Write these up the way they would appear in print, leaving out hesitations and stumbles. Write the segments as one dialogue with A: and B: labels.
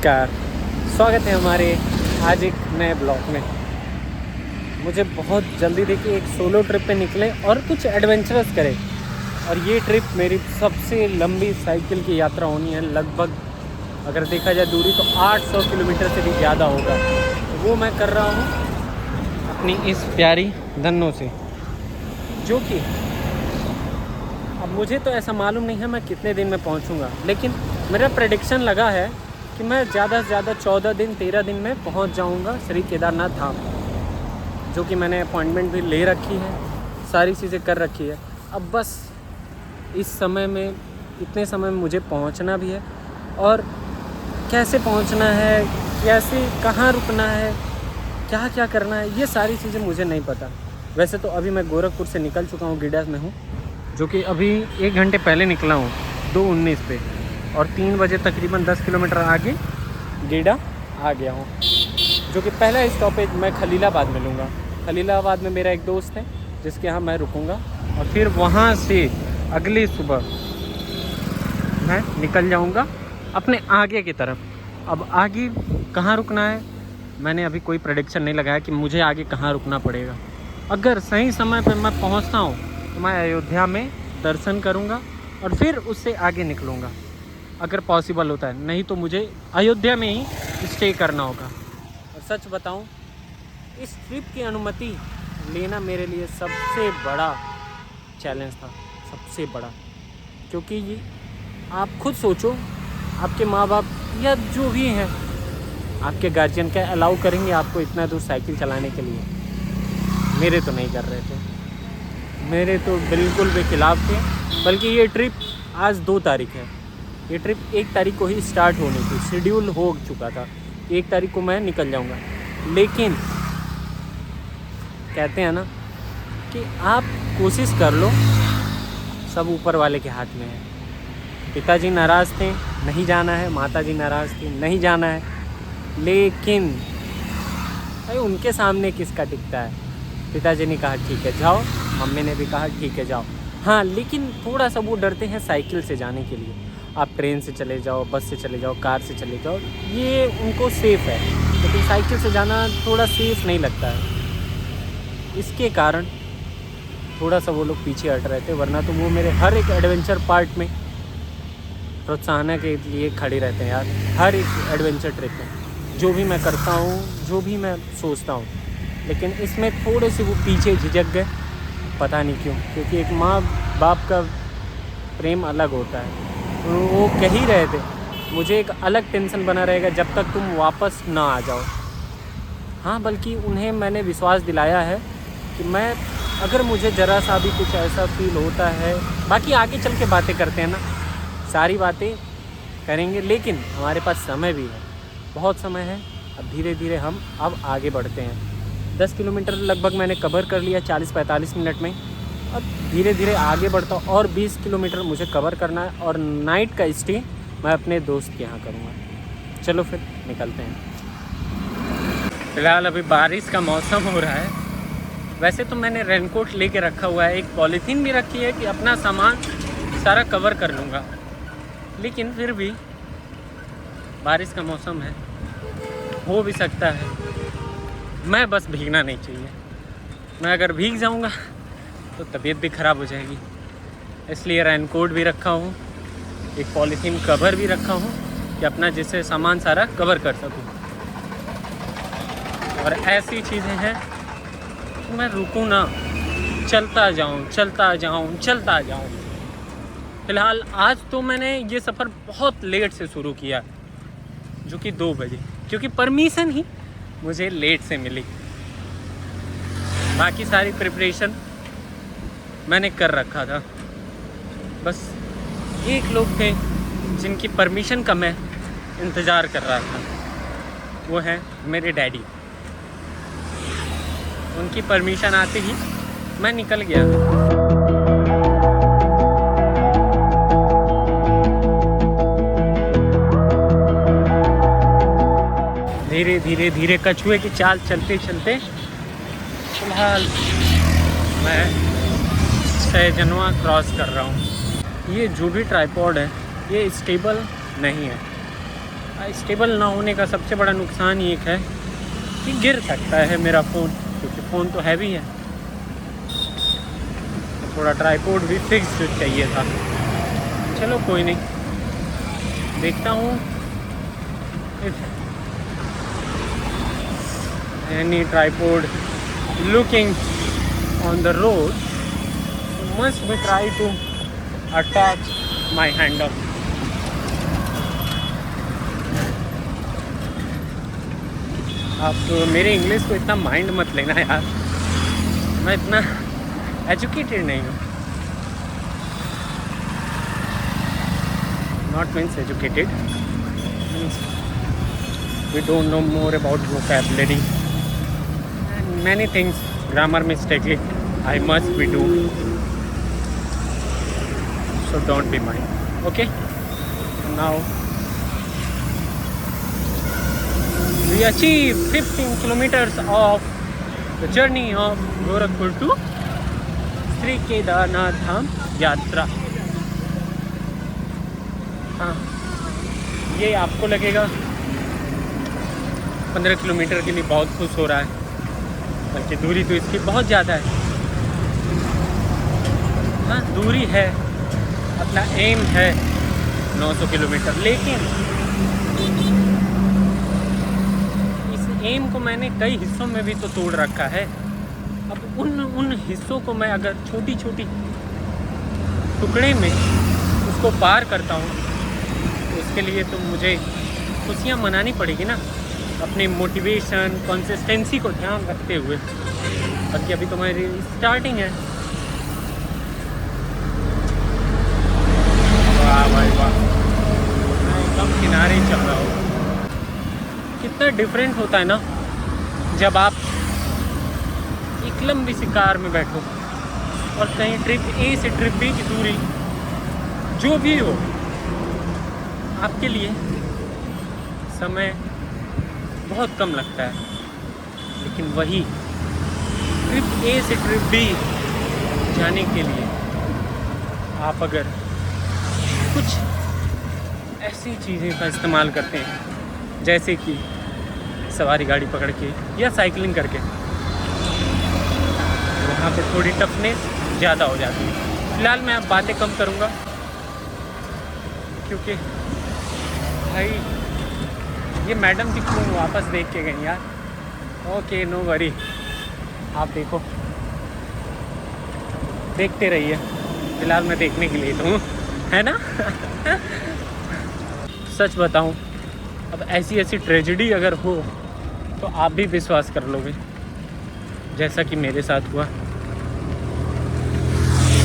A: नमस्कार, स्वागत है हमारे आज एक नए ब्लॉग में। मुझे बहुत जल्दी देखिए एक सोलो ट्रिप पे निकले और कुछ एडवेंचरस करें। और ये ट्रिप मेरी सबसे लंबी साइकिल की यात्रा होनी है। लगभग अगर देखा जाए दूरी तो 800 किलोमीटर से भी ज़्यादा होगा। तो वो मैं कर रहा हूँ अपनी इस प्यारी धन्नो से, जो कि अब मुझे तो ऐसा मालूम नहीं है मैं कितने दिन में पहुँचूँगा, लेकिन मेरा प्रेडिक्शन लगा है कि मैं ज़्यादा से ज़्यादा 13 दिन में पहुंच जाऊंगा श्री केदारनाथ धाम, जो कि मैंने अपॉइंटमेंट भी ले रखी है, सारी चीज़ें कर रखी है। अब बस इस समय में इतने समय में मुझे पहुंचना भी है, और कैसे पहुंचना है, कैसे कहाँ रुकना है, क्या क्या करना है, ये सारी चीज़ें मुझे नहीं पता। वैसे तो अभी मैं गोरखपुर से निकल चुका हूँ, गीडा में हूँ, जो कि अभी 1 घंटे पहले निकला हूँ 2:19 पे, और 3 बजे तकरीबन 10 किलोमीटर आगे गीडा आ गया हूँ। जो कि पहला स्टॉपेज मैं खलीलाबाद में लूँगा। खलीलाबाद में मेरा एक दोस्त है जिसके यहाँ मैं रुकूँगा, और फिर वहाँ से अगली सुबह मैं निकल जाऊँगा अपने आगे की तरफ। अब आगे कहाँ रुकना है मैंने अभी कोई प्रेडिक्शन नहीं लगाया कि मुझे आगे कहाँ रुकना पड़ेगा। अगर सही समय पर मैं पहुँचता हूँ तो मैं अयोध्या में दर्शन करूँगा और फिर उससे आगे निकलूँगा, अगर पॉसिबल होता है। नहीं तो मुझे अयोध्या में ही स्टे करना होगा। और सच बताऊं, इस ट्रिप की अनुमति लेना मेरे लिए सबसे बड़ा चैलेंज था, सबसे बड़ा। क्योंकि ये आप खुद सोचो, आपके माँ बाप या जो भी हैं, आपके गार्जियन क्या अलाउ करेंगे आपको इतना दूर साइकिल चलाने के लिए? मेरे तो नहीं कर रहे थे, मेरे तो बिल्कुल भी खिलाफ थे। बल्कि ये ट्रिप आज 2 तारीख है, ये ट्रिप 1 तारीख को ही स्टार्ट होनी थी, शेड्यूल हो चुका था, 1 तारीख को मैं निकल जाऊंगा। लेकिन कहते हैं ना कि आप कोशिश कर लो, सब ऊपर वाले के हाथ में है। पिताजी नाराज़ थे, नहीं जाना है, माताजी नाराज़ थी, नहीं जाना है, लेकिन भाई उनके सामने किसका टिकता है। पिताजी ने कहा ठीक है जाओ, मम्मी ने भी कहा ठीक है जाओ। हाँ, लेकिन थोड़ा सा वो डरते हैं साइकिल से जाने के लिए। आप ट्रेन से चले जाओ, बस से चले जाओ, कार से चले जाओ, ये उनको सेफ़ है, लेकिन साइकिल से जाना थोड़ा सेफ़ नहीं लगता है। इसके कारण थोड़ा सा वो लोग पीछे हट रहे थे, वरना तो वो मेरे हर एक एडवेंचर पार्ट में प्रोत्साहन के लिए खड़े रहते हैं यार। हर एक एडवेंचर ट्रिप में जो भी मैं करता हूँ, जो भी मैं सोचता हूँ, लेकिन इसमें थोड़े से वो पीछे झिझक गए, पता नहीं क्यों। क्योंकि एक माँ बाप का प्रेम अलग होता है। वो कह ही रहे थे मुझे एक अलग टेंशन बना रहेगा जब तक तुम वापस ना आ जाओ। हाँ, बल्कि उन्हें मैंने विश्वास दिलाया है कि मैं, अगर मुझे ज़रा सा भी कुछ ऐसा फील होता है, बाकी आगे चल के बातें करते हैं ना, सारी बातें करेंगे, लेकिन हमारे पास समय भी है, बहुत समय है। अब धीरे धीरे हम अब आगे बढ़ते हैं। 10 किलोमीटर लगभग मैंने कवर कर लिया 40-45 मिनट में। अब धीरे धीरे आगे बढ़ता हूँ, और 20 किलोमीटर मुझे कवर करना है, और नाइट का स्टे मैं अपने दोस्त के यहाँ करूँगा। चलो फिर निकलते हैं। फ़िलहाल अभी बारिश का मौसम हो रहा है। वैसे तो मैंने रेनकोट लेके रखा हुआ है, एक पॉलीथीन भी रखी है कि अपना सामान सारा कवर कर लूँगा, लेकिन फिर भी बारिश का मौसम है, हो भी सकता है। मैं बस भीगना नहीं चाहिए। मैं अगर भीग जाऊँगा तो तबीयत भी ख़राब हो जाएगी, इसलिए रेनकोट भी रखा हूँ, एक पॉलीथीन कवर भी रखा हूँ कि अपना जिससे सामान सारा कवर कर सकूँ। और ऐसी चीज़ें हैं कि मैं रुकूँ ना, चलता जाऊँ चलता जाऊँ चलता जाऊँ। फ़िलहाल आज तो मैंने ये सफ़र बहुत लेट से शुरू किया, जो कि 2 बजे, क्योंकि परमिशन ही मुझे लेट से मिली। बाकी सारी प्रिपरेशन मैंने कर रखा था। बस एक लोग थे जिनकी परमिशन का मैं इंतज़ार कर रहा था, वो हैं मेरे डैडी। उनकी परमिशन आते ही मैं निकल गया। धीरे धीरे धीरे कछुए की चाल चलते चलते फिलहाल मैं सहजनवा क्रॉस कर रहा हूँ। ये जो भी ट्राइपॉड है ये स्टेबल नहीं है। स्टेबल ना होने का सबसे बड़ा नुकसान ये है कि गिर सकता है मेरा फ़ोन, क्योंकि फ़ोन तो हैवी है। तो थोड़ा ट्राइपॉड भी फिक्स्ड चाहिए था। चलो कोई नहीं, देखता हूँ if any tripod looking on the road must be try to attach my handle. आप मेरे इंग्लिश को इतना माइंड मत लेना यार, मैं इतना एजुकेटेड नहीं हूँ। Not means educated, means we don't know more about vocabulary and many things grammar mistakenly I must be do, so don't be mind. Okay, now we achieve 15 kilometers of the journey of Gorakhpur to Sri Kedarnath Dham यात्रा। हाँ, ये आपको लगेगा 15 kilometre के लिए बहुत खुश हो रहा है, बल्कि दूरी तो इसकी बहुत ज़्यादा है। हाँ दूरी है, अपना एम है 900 किलोमीटर, लेकिन इस एम को मैंने कई हिस्सों में भी तो तोड़ रखा है। अब उन हिस्सों को मैं अगर छोटी छोटी टुकड़े में उसको पार करता हूँ तो उसके लिए तो मुझे खुशियाँ मनानी पड़ेगी ना, अपनी मोटिवेशन कंसिस्टेंसी को ध्यान रखते हुए। बाकी अभी तो मेरी स्टार्टिंग है। वाह भाई वाह, मैं एकदम किनारे चल रहा हूँ। कितना डिफरेंट होता है ना जब आप एक लंबी सी कार में बैठो और कहीं ट्रिप ए से ट्रिप बी की दूरी जो भी हो, आपके लिए समय बहुत कम लगता है, लेकिन वही ट्रिप ए से ट्रिप बी जाने के लिए आप अगर कुछ ऐसी चीज़ें का इस्तेमाल करते हैं, जैसे कि सवारी गाड़ी पकड़ के या साइकिलिंग करके, वहाँ पे थोड़ी टफनेस ज़्यादा हो जाती है। फ़िलहाल मैं अब बातें कम करूँगा, क्योंकि भाई ये मैडम जी क्यों वापस देख के गई यार। ओके नो वरी, आप देखो, देखते रहिए। फ़िलहाल मैं देखने के लिए तो हूँ, है ना। सच बताऊं, अब ऐसी ऐसी ट्रेजेडी अगर हो तो आप भी विश्वास कर लोगे, जैसा कि मेरे साथ हुआ।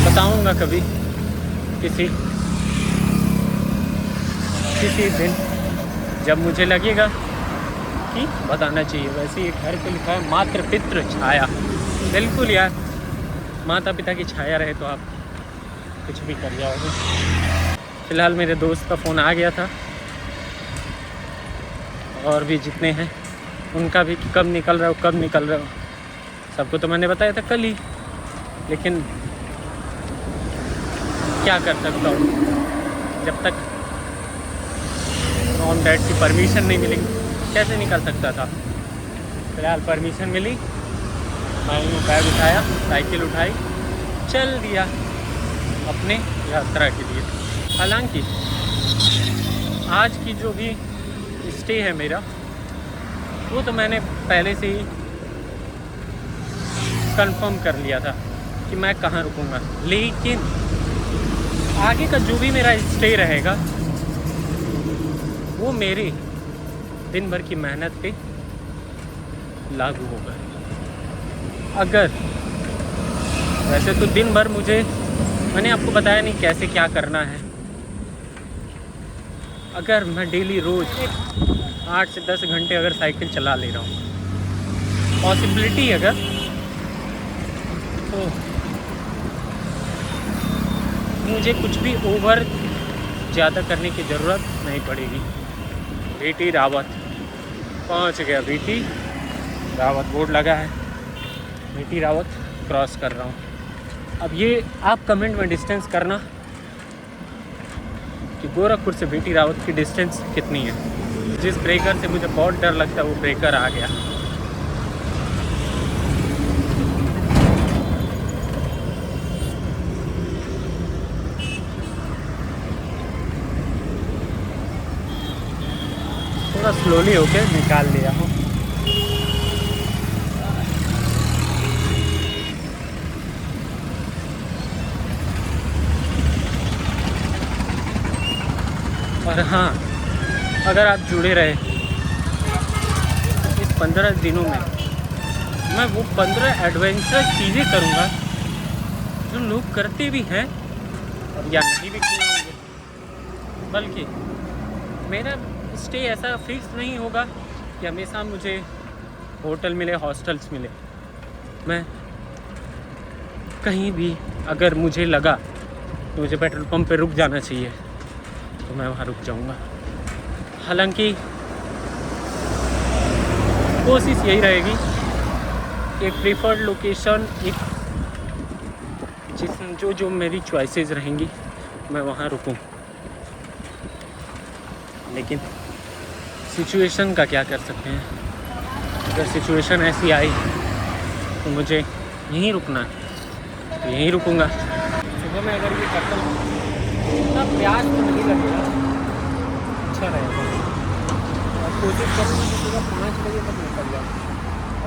A: बताऊंगा कभी किसी दिन जब मुझे लगेगा कि बताना चाहिए। वैसे ये घर पे लिखा है मातृ पितृ छाया, बिल्कुल यार, माता पिता की छाया रहे तो आप कुछ भी कर जाओगे। फ़िलहाल मेरे दोस्त का फ़ोन आ गया था, और भी जितने हैं उनका भी, कब निकल रहे हो कब निकल रहे हो। सबको तो मैंने बताया था कल ही, लेकिन क्या कर सकता हूँ, जब तक मॉम डैड की परमिशन नहीं मिलेगी कैसे निकल सकता था। फ़िलहाल परमिशन मिली, मैंने बैग उठाया, साइकिल उठाई, चल दिया अपने यात्रा के लिए। हालांकि आज की जो भी स्टे है मेरा, वो तो मैंने पहले से ही कंफर्म कर लिया था कि मैं कहाँ रुकूंगा, लेकिन आगे का जो भी मेरा स्टे रहेगा वो मेरे दिन भर की मेहनत पे लागू होगा। अगर वैसे तो दिन भर मैंने आपको बताया नहीं कैसे क्या करना है। अगर मैं डेली रोज़ 8 से 10 घंटे अगर साइकिल चला ले रहा हूँ, पॉसिबिलिटी अगर, तो मुझे कुछ भी ओवर ज़्यादा करने की ज़रूरत नहीं पड़ेगी। VT रावत पहुँच गया, VT रावत बोर्ड लगा है, VT रावत क्रॉस कर रहा हूँ। अब ये आप कमेंट में डिस्टेंस करना कि गोरखपुर से VT रावत की डिस्टेंस कितनी है। जिस ब्रेकर से मुझे बहुत डर लगता है वो ब्रेकर आ गया। थोड़ा स्लोली होके निकाल लिया हूँ। और हाँ, अगर आप जुड़े रहे इस 15 दिनों में, मैं वो 15 एडवेंचर चीज़ें करूँगा जो लोग करते भी हैं और या नहीं भी किए होंगे। बल्कि मेरा स्टे ऐसा फिक्स नहीं होगा कि हमेशा मुझे होटल मिले, हॉस्टल्स मिले। मैं कहीं भी अगर मुझे लगा कि मुझे पेट्रोल पंप पे रुक जाना चाहिए तो मैं वहाँ रुक जाऊँगा। हालांकि कोशिश यही रहेगी कि एक प्रीफर्ड लोकेशन, एक जिस जो मेरी चॉइसेस रहेंगी मैं वहाँ रुकूँ। लेकिन सिचुएशन का क्या कर सकते हैं, अगर सिचुएशन ऐसी आई तो मुझे यहीं रुकना है तो यहीं रुकूँगा। सुबह में अगर ये करता हूँ इतना प्यास तो नहीं लगेगा, अच्छा रहेगा। और कोशिश करूँगा कि सुबह 5 बजे तक निकल जाऊँ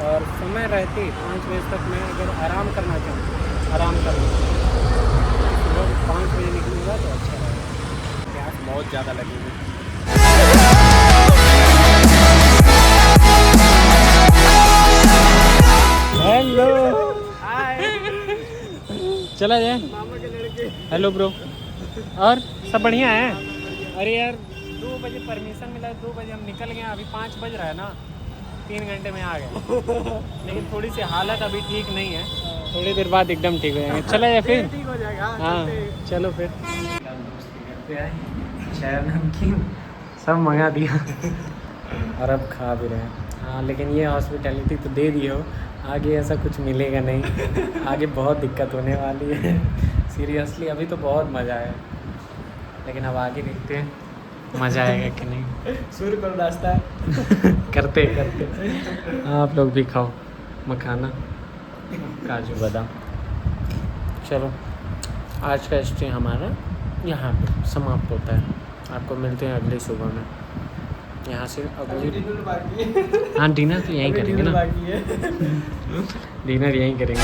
A: और समय रहते 5 बजे तक मैं अगर आराम करना चाहूँ आराम कर लूँ। सुबह 5 बजे निकलूँगा तो अच्छा रहेगा। प्यास बहुत ज़्यादा लगेगी। हेलो, हाय, चला जाए। मामा के लड़के। हेलो ब्रो, और सब बढ़िया है? अरे यार 2 बजे परमिशन मिला, 2 बजे हम निकल गए। अभी 5 बज रहा है ना, 3 घंटे में आ गए। लेकिन थोड़ी सी हालत अभी ठीक नहीं है, थोड़ी देर बाद एकदम ठीक हो जाएंगे। चला जाए फिर? ठीक हो जाएगा। हाँ चलो फिर। चाय नमकीन सब मंगा दिया और अब खा भी रहे हैं। हाँ, लेकिन ये हॉस्पिटैलिटी तो दे दी हो, आगे ऐसा कुछ मिलेगा नहीं। आगे बहुत दिक्कत होने वाली है सीरियसली। अभी तो बहुत मज़ा आया, लेकिन अब आगे देखते हैं मज़ा आएगा कि नहीं। शुरू करो रास्ता करते करते। आप लोग भी खाओ मखाना, काजू बादाम। चलो, आज का स्टे हमारा यहाँ पे समाप्त होता है। आपको मिलते हैं अगली सुबह में। यहाँ से अगली हाँ, डिनर तो यहीं करेंगे ना। डिनर यहीं करेंगे।